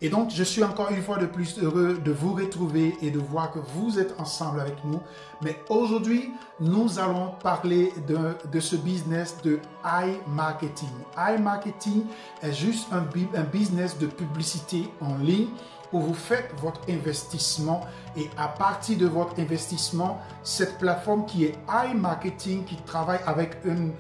Et donc, je suis encore une fois de plus heureux de vous retrouver et de voir que vous êtes ensemble avec nous. Mais aujourd'hui, nous allons parler de ce business de iMarketing. iMarketing est juste un business de publicité en ligne où vous faites votre investissement et à partir de votre investissement, cette plateforme qui est iMarketing, qui travaille avec une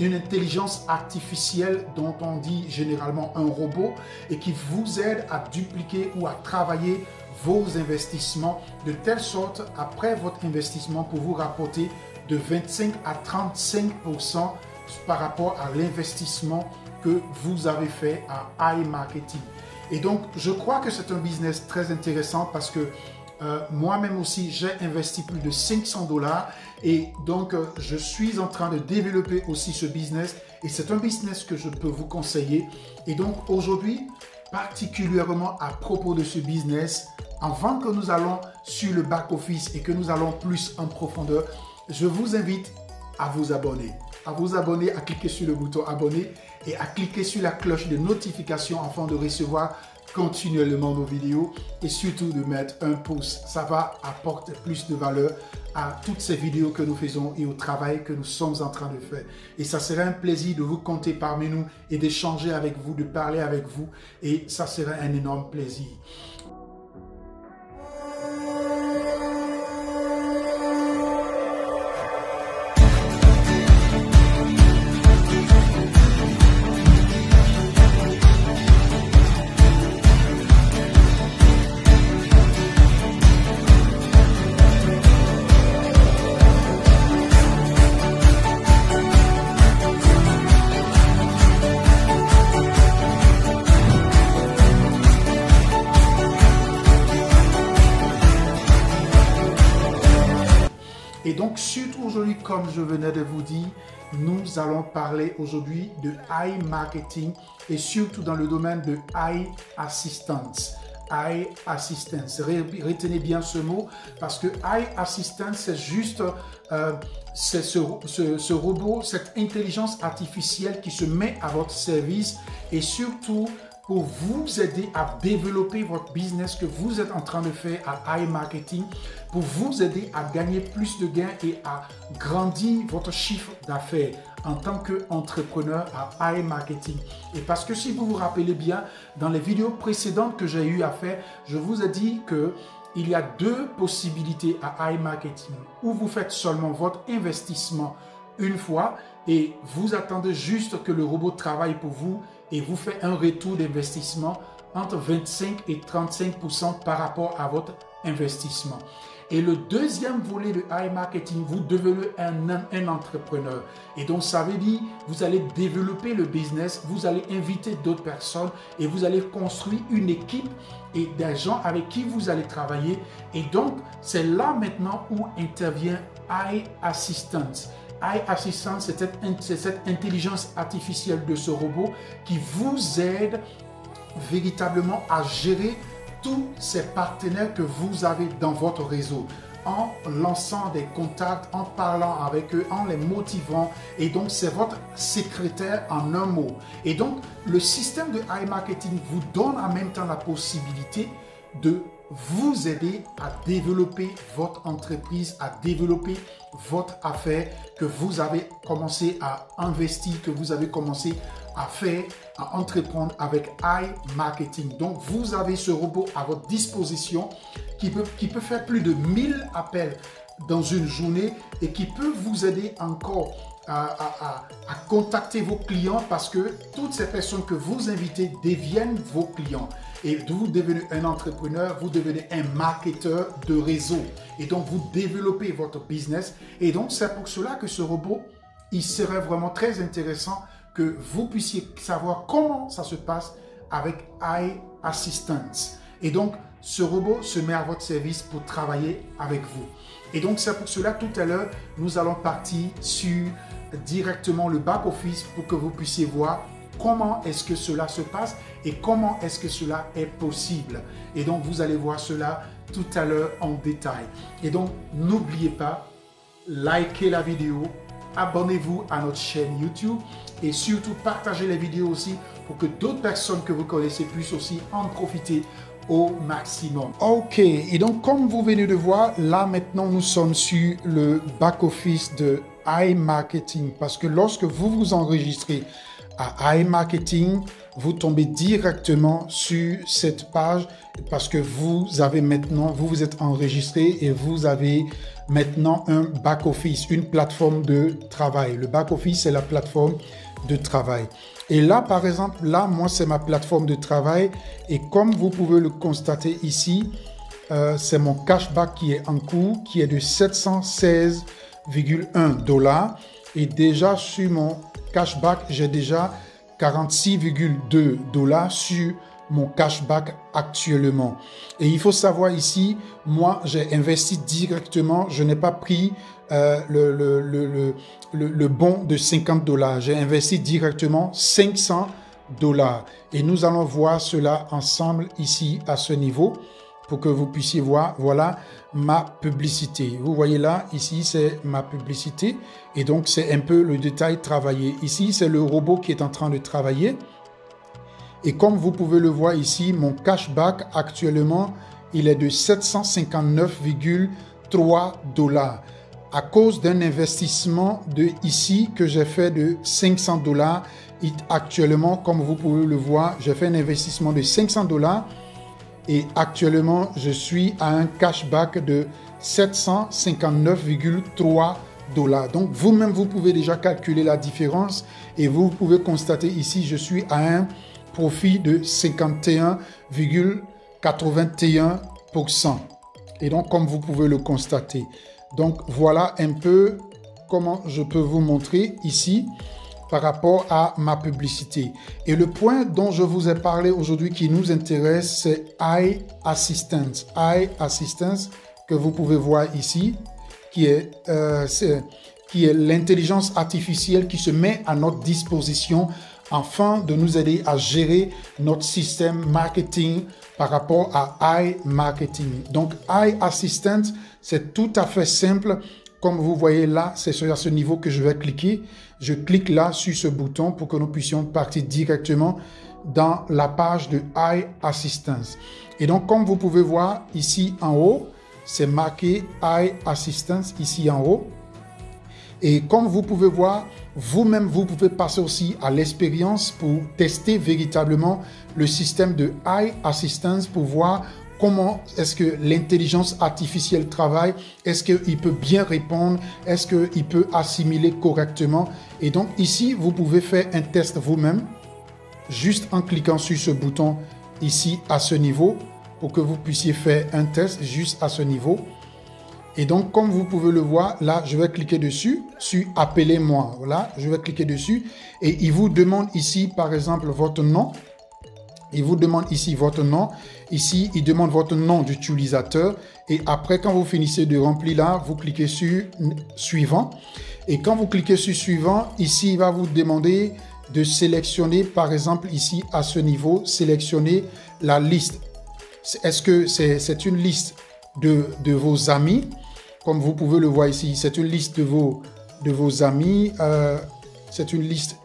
intelligence artificielle dont on dit généralement un robot et qui vous aide à dupliquer ou à travailler vos investissements de telle sorte, après votre investissement, pour vous rapporter de 25 à 35% par rapport à l'investissement que vous avez fait à iMarketing. Et donc, je crois que c'est un business très intéressant parce que moi-même aussi, j'ai investi plus de 500 $ et donc je suis en train de développer aussi ce business et c'est un business que je peux vous conseiller. Et donc aujourd'hui, particulièrement à propos de ce business, avant que nous allons sur le back-office et que nous allons plus en profondeur, je vous invite à vous abonner, à cliquer sur le bouton abonner et à cliquer sur la cloche de notification afin de recevoir continuellement nos vidéos et surtout de mettre un pouce. Ça va apporter plus de valeur à toutes ces vidéos que nous faisons et au travail que nous sommes en train de faire. Et ça serait un plaisir de vous compter parmi nous et d'échanger avec vous, de parler avec vous et ça serait un énorme plaisir. Et donc, surtout aujourd'hui, comme je venais de vous dire, nous allons parler aujourd'hui de iMarketing et surtout dans le domaine de iAssistance. iAssistance. Retenez bien ce mot parce que iAssistance, c'est juste ce robot, cette intelligence artificielle qui se met à votre service et surtout pour vous aider à développer votre business que vous êtes en train de faire à iMarketing, pour vous aider à gagner plus de gains et à grandir votre chiffre d'affaires en tant qu'entrepreneur à iMarketing. Et parce que si vous vous rappelez bien, dans les vidéos précédentes que j'ai eu à faire, je vous ai dit que il y a deux possibilités à iMarketing, où vous faites seulement votre investissement une fois et vous attendez juste que le robot travaille pour vous et vous fait un retour d'investissement entre 25 et 35% par rapport à votre investissement. Et le deuxième volet de iMarketing, vous devenez un entrepreneur. Et donc, ça veut dire, vous allez développer le business, vous allez inviter d'autres personnes et vous allez construire une équipe et des gens avec qui vous allez travailler. Et donc, c'est là maintenant où intervient iAssistance. iAssistance, c'est cette intelligence artificielle de ce robot qui vous aide véritablement à gérer tous ces partenaires que vous avez dans votre réseau en lançant des contacts, en parlant avec eux, en les motivant. Et donc, c'est votre secrétaire en un mot. Et donc, le système de iMarketing vous donne en même temps la possibilité de vous aider à développer votre entreprise, à développer votre affaire que vous avez commencé à investir, que vous avez commencé à faire, à entreprendre avec iMarketing. Donc, vous avez ce robot à votre disposition qui peut faire plus de 1000 appels dans une journée et qui peut vous aider encore à contacter vos clients parce que toutes ces personnes que vous invitez deviennent vos clients. Et vous devenez un entrepreneur, vous devenez un marketeur de réseau. Et donc, vous développez votre business. Et donc, c'est pour cela que ce robot, il serait vraiment très intéressant que vous puissiez savoir comment ça se passe avec iAssistance. Et donc, ce robot se met à votre service pour travailler avec vous. Et donc, c'est pour cela, tout à l'heure, nous allons partir sur directement le back-office pour que vous puissiez voir comment est-ce que cela se passe et comment est-ce que cela est possible. Et donc, vous allez voir cela tout à l'heure en détail. Et donc, n'oubliez pas, likez la vidéo, abonnez-vous à notre chaîne YouTube et surtout partagez les vidéos aussi pour que d'autres personnes que vous connaissez puissent aussi en profiter au maximum. Ok, et donc comme vous venez de voir, là maintenant nous sommes sur le back-office de iMarketing, parce que lorsque vous vous enregistrez à iMarketing, vous tombez directement sur cette page parce que vous avez maintenant, vous vous êtes enregistré et vous avez maintenant un back-office, une plateforme de travail. Le back-office, c'est la plateforme de travail. Et là, par exemple, là, moi, c'est ma plateforme de travail. Et comme vous pouvez le constater ici, c'est mon cashback qui est en cours, qui est de 716,1 $. Et déjà, sur mon cashback, j'ai déjà 46,2 $ sur mon cashback actuellement. Et il faut savoir ici, moi, j'ai investi directement, je n'ai pas pris le bon de 50 $. J'ai investi directement 500 $. Et nous allons voir cela ensemble ici à ce niveau pour que vous puissiez voir, voilà ma publicité. Vous voyez là, ici c'est ma publicité et donc c'est un peu le détail travaillé. Ici c'est le robot qui est en train de travailler et comme vous pouvez le voir ici, mon cashback actuellement, il est de 759,3 $ à cause d'un investissement de ici que j'ai fait de 500 $. Et actuellement, comme vous pouvez le voir, j'ai fait un investissement de 500 $ et actuellement, je suis à un cashback de 759,3 $. Donc, vous-même, vous pouvez déjà calculer la différence et vous pouvez constater ici, je suis à un profit de 51,81%. Et donc, comme vous pouvez le constater. Donc, voilà un peu comment je peux vous montrer ici par rapport à ma publicité. Et le point dont je vous ai parlé aujourd'hui qui nous intéresse, c'est iAssistance. iAssistance que vous pouvez voir ici, qui est l'intelligence artificielle qui se met à notre disposition afin de nous aider à gérer notre système marketing par rapport à iMarketing. Donc, iAssistant, c'est tout à fait simple. Comme vous voyez là, c'est à ce niveau que je vais cliquer. Je clique là sur ce bouton pour que nous puissions partir directement dans la page de iAssistance. Et donc, comme vous pouvez voir ici en haut, c'est marqué iAssistance ici en haut. Et comme vous pouvez voir, vous-même, vous pouvez passer aussi à l'expérience pour tester véritablement le système de iAssistance pour voir comment est-ce que l'intelligence artificielle travaille, est-ce qu'il peut bien répondre, est-ce qu'il peut assimiler correctement. Et donc ici, vous pouvez faire un test vous-même, juste en cliquant sur ce bouton ici à ce niveau, pour que vous puissiez faire un test juste à ce niveau. Et donc, comme vous pouvez le voir, là, je vais cliquer dessus, sur « Appelez-moi ». Voilà, je vais cliquer dessus et il vous demande ici, par exemple, votre nom. Il vous demande ici votre nom. Ici, il demande votre nom d'utilisateur. Et après, quand vous finissez de remplir là, vous cliquez sur « Suivant ». Et quand vous cliquez sur « Suivant », ici, il va vous demander de sélectionner, par exemple, ici, à ce niveau, sélectionner la liste. Est-ce que c'est une liste de vos amis? Comme vous pouvez le voir ici, c'est une liste de vos amis. C'est une liste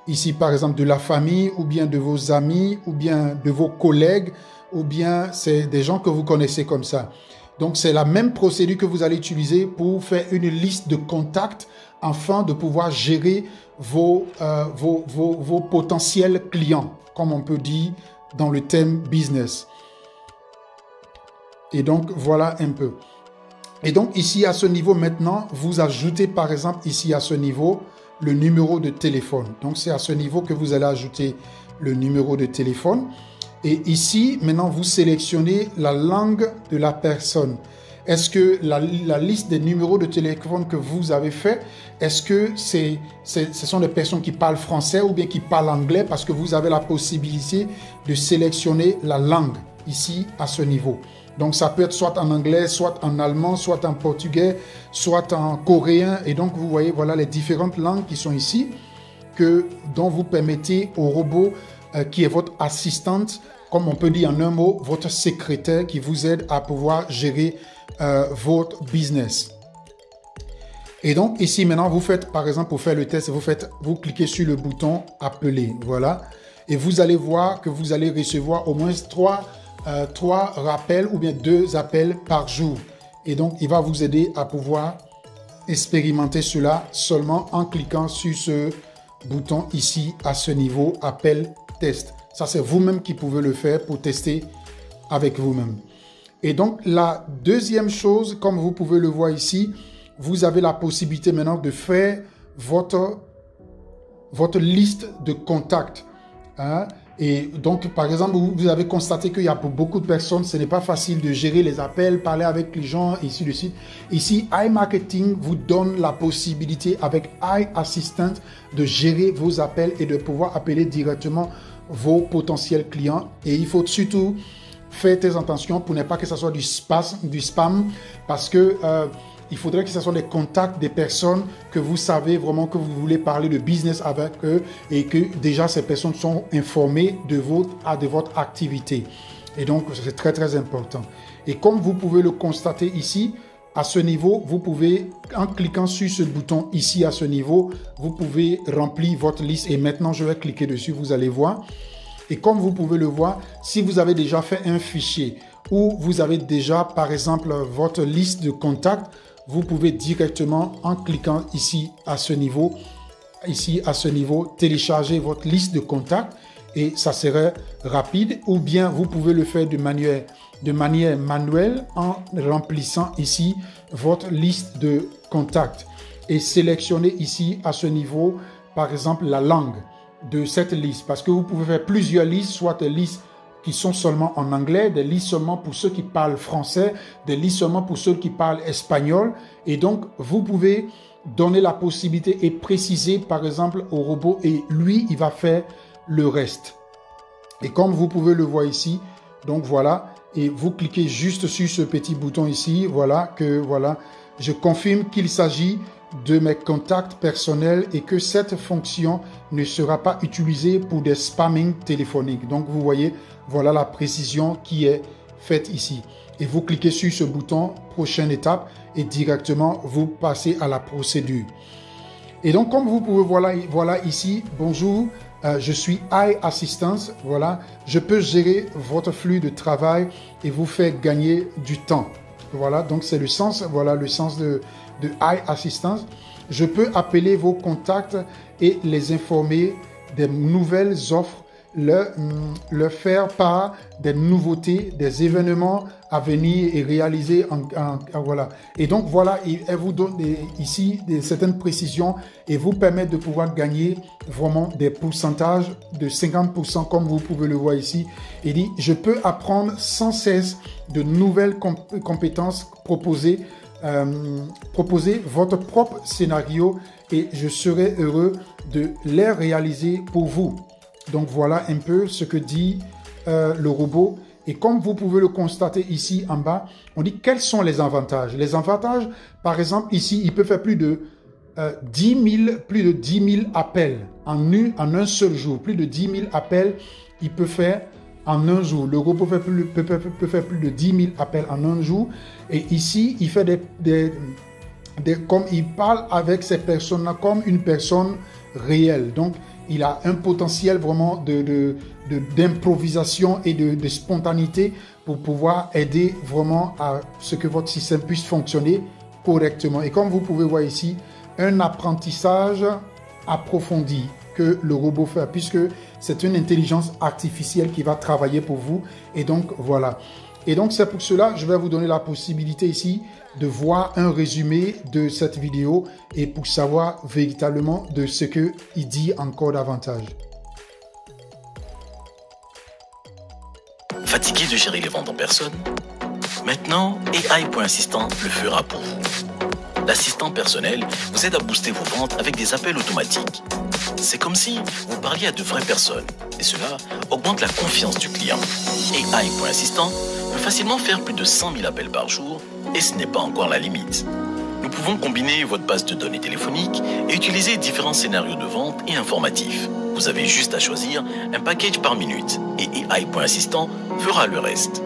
ici, par exemple, de la famille, ou bien de vos amis, ou bien de vos collègues, ou bien c'est des gens que vous connaissez comme ça. Donc, c'est la même procédure que vous allez utiliser pour faire une liste de contacts afin de pouvoir gérer vos potentiels clients, comme on peut dire dans le thème business. Et donc, voilà un peu. Et donc, ici, à ce niveau, maintenant, vous ajoutez, par exemple, ici, à ce niveau, le numéro de téléphone. Donc, c'est à ce niveau que vous allez ajouter le numéro de téléphone. Et ici, maintenant, vous sélectionnez la langue de la personne. Est-ce que la liste des numéros de téléphone que vous avez fait, est-ce que ce sont des personnes qui parlent français ou bien qui parlent anglais? Parce que vous avez la possibilité de sélectionner la langue ici, à ce niveau. Donc, ça peut être soit en anglais, soit en allemand, soit en portugais, soit en coréen. Et donc, vous voyez, voilà les différentes langues qui sont ici, dont vous permettez au robot qui est votre assistante, comme on peut dire en un mot, votre secrétaire qui vous aide à pouvoir gérer votre business. Et donc, ici, maintenant, vous faites, par exemple, pour faire le test, vous cliquez sur le bouton « Appeler ». Voilà. et vous allez voir que vous allez recevoir au moins 3 rappels ou bien 2 appels par jour. Et donc, il va vous aider à pouvoir expérimenter cela seulement en cliquant sur ce bouton ici à ce niveau, appel test. Ça, c'est vous-même qui pouvez le faire pour tester avec vous-même. Et donc, la deuxième chose, comme vous pouvez le voir ici, vous avez la possibilité maintenant de faire votre liste de contacts. Hein? Et donc, par exemple, vous avez constaté qu'il y a pour beaucoup de personnes, ce n'est pas facile de gérer les appels, parler avec les gens, et ainsi de suite. Ici, iMarketing vous donne la possibilité avec iAssistant de gérer vos appels et de pouvoir appeler directement vos potentiels clients. Et il faut surtout faire très attention pour ne pas que ce soit du spam parce que il faudrait que ce soit des contacts des personnes que vous savez vraiment que vous voulez parler de business avec eux et que déjà ces personnes sont informées de votre activité. Et donc, c'est très, très important. Et comme vous pouvez le constater ici, à ce niveau, vous pouvez, en cliquant sur ce bouton ici à ce niveau, vous pouvez remplir votre liste. Et maintenant, je vais cliquer dessus, vous allez voir. Et comme vous pouvez le voir, si vous avez déjà fait un fichier ou vous avez déjà, par exemple, votre liste de contacts, vous pouvez directement, en cliquant ici à ce niveau, télécharger votre liste de contacts et ça serait rapide. Ou bien vous pouvez le faire de manière manuelle en remplissant ici votre liste de contacts et sélectionner ici à ce niveau, par exemple, la langue de cette liste. Parce que vous pouvez faire plusieurs listes, soit des listes qui sont seulement en anglais, des listes seulement pour ceux qui parlent français, des listes seulement pour ceux qui parlent espagnol. Et donc, vous pouvez donner la possibilité et préciser, par exemple, au robot et lui, il va faire le reste. Et comme vous pouvez le voir ici, donc voilà, et vous cliquez juste sur ce petit bouton ici, voilà, je confirme qu'il s'agit de mes contacts personnels et que cette fonction ne sera pas utilisée pour des spamming téléphoniques. Donc, vous voyez, voilà la précision qui est faite ici. Et vous cliquez sur ce bouton, prochaine étape, et directement, vous passez à la procédure. Et donc, comme vous pouvez voilà ici, bonjour, je suis iAssistance, voilà, je peux gérer votre flux de travail et vous faire gagner du temps. Voilà, donc c'est le sens, voilà le sens de iAssistance. Je peux appeler vos contacts et les informer des nouvelles offres, leur faire part des nouveautés, des événements à venir et réaliser voilà. Et donc voilà, elle vous donne ici certaines précisions et vous permet de pouvoir gagner vraiment des pourcentages de 50% comme vous pouvez le voir ici. Il dit, je peux apprendre sans cesse de nouvelles compétences proposées. Proposez votre propre scénario et je serai heureux de les réaliser pour vous. Donc voilà un peu ce que dit le robot. Et comme vous pouvez le constater ici en bas, on dit quels sont les avantages. Les avantages, par exemple, ici, il peut faire plus de 10 000 appels en un seul jour. Plus de 10 000 appels, il peut faire en un jour. Le robot peut faire plus de 10 000 appels en un jour. Et ici, il fait comme il parle avec ces personnes-là comme une personne réelle. Donc, il a un potentiel vraiment d'improvisation et de spontanéité pour pouvoir aider vraiment à ce que votre système puisse fonctionner correctement. Et comme vous pouvez voir ici, un apprentissage approfondi que le robot fait, puisque c'est une intelligence artificielle qui va travailler pour vous. Et donc, voilà. Et donc, c'est pour cela, je vais vous donner la possibilité ici de voir un résumé de cette vidéo et pour savoir véritablement de ce qu'il dit encore davantage. Fatigué de gérer les ventes en personne? Maintenant, AI.assistant le fera pour vous. L'assistant personnel vous aide à booster vos ventes avec des appels automatiques. C'est comme si vous parliez à de vraies personnes et cela augmente la confiance du client. AI.assistant peut facilement faire plus de 100 000 appels par jour et ce n'est pas encore la limite. Nous pouvons combiner votre base de données téléphoniques et utiliser différents scénarios de vente et informatifs. Vous avez juste à choisir un package par minute et AI.assistant fera le reste.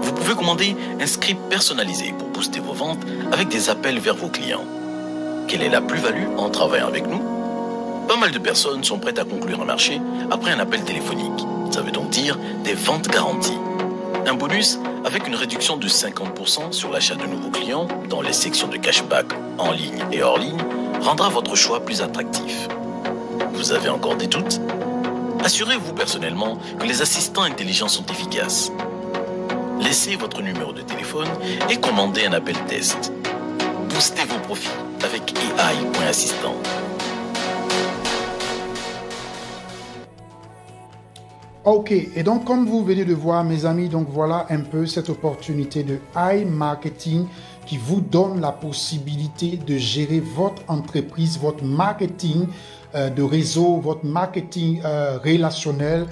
Vous pouvez commander un script personnalisé pour booster vos ventes avec des appels vers vos clients. Quelle est la plus-value en travaillant avec nous? Pas mal de personnes sont prêtes à conclure un marché après un appel téléphonique. Ça veut donc dire des ventes garanties. Un bonus avec une réduction de 50% sur l'achat de nouveaux clients dans les sections de cashback en ligne et hors ligne rendra votre choix plus attractif. Vous avez encore des doutes? Assurez-vous personnellement que les assistants intelligents sont efficaces. Laissez votre numéro de téléphone et commandez un appel test. Boostez vos profits avec AI.assistant. Ok, et donc comme vous venez de voir mes amis, donc voilà un peu cette opportunité de iMarketing qui vous donne la possibilité de gérer votre entreprise, votre marketing de réseau, votre marketing relationnel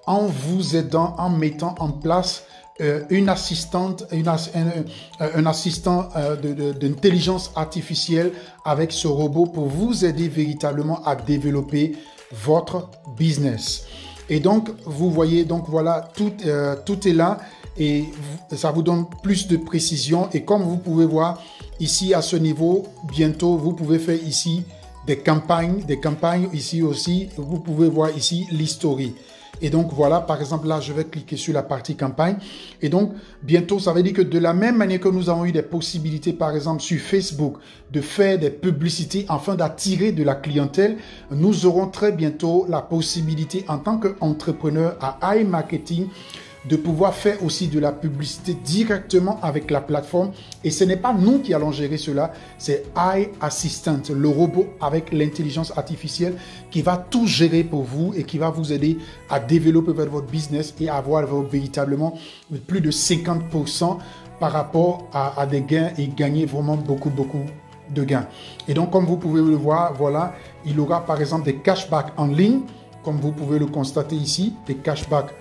en vous aidant, en mettant en place un assistant d'intelligence artificielle avec ce robot pour vous aider véritablement à développer votre business. Et donc, vous voyez, donc voilà, tout est là et ça vous donne plus de précision. Et comme vous pouvez voir ici à ce niveau, bientôt, vous pouvez faire ici des campagnes ici aussi. Vous pouvez voir ici l'historique. Et donc, voilà, par exemple, là, je vais cliquer sur la partie campagne. Et donc, bientôt, ça veut dire que de la même manière que nous avons eu des possibilités, par exemple, sur Facebook, de faire des publicités afin d'attirer de la clientèle, nous aurons très bientôt la possibilité, en tant qu'entrepreneur à iMarketing, de pouvoir faire aussi de la publicité directement avec la plateforme. Et ce n'est pas nous qui allons gérer cela, c'est iAssistant, le robot avec l'intelligence artificielle qui va tout gérer pour vous et qui va vous aider à développer votre business et avoir véritablement plus de 50% par rapport à des gains et gagner vraiment beaucoup de gains. Et donc, comme vous pouvez le voir, voilà, il aura par exemple des cashbacks en ligne, comme vous pouvez le constater ici, des cashbacks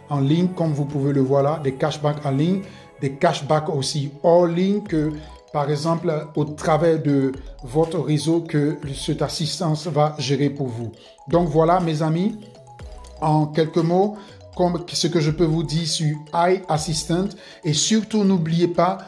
en ligne, comme vous pouvez le voir là, des cashbacks en ligne, des cashbacks aussi hors ligne que, par exemple, au travers de votre réseau que cette assistance va gérer pour vous. Donc voilà, mes amis, en quelques mots, comme ce que je peux vous dire sur iAssistant. Et surtout, n'oubliez pas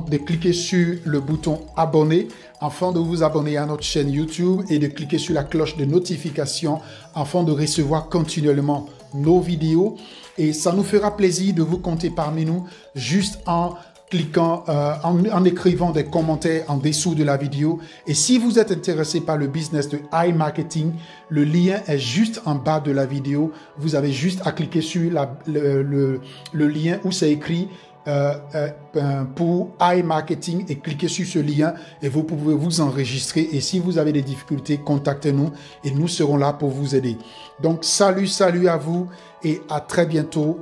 de cliquer sur le bouton abonner afin de vous abonner à notre chaîne YouTube et de cliquer sur la cloche de notification afin de recevoir continuellement nos vidéos. Et ça nous fera plaisir de vous compter parmi nous juste en cliquant, en écrivant des commentaires en dessous de la vidéo. Et si vous êtes intéressé par le business de iMarketing, le lien est juste en bas de la vidéo. Vous avez juste à cliquer sur le lien où c'est écrit pour iMarketing et cliquez sur ce lien et vous pouvez vous enregistrer. Et si vous avez des difficultés, contactez-nous et nous serons là pour vous aider. Donc, salut à vous et à très bientôt.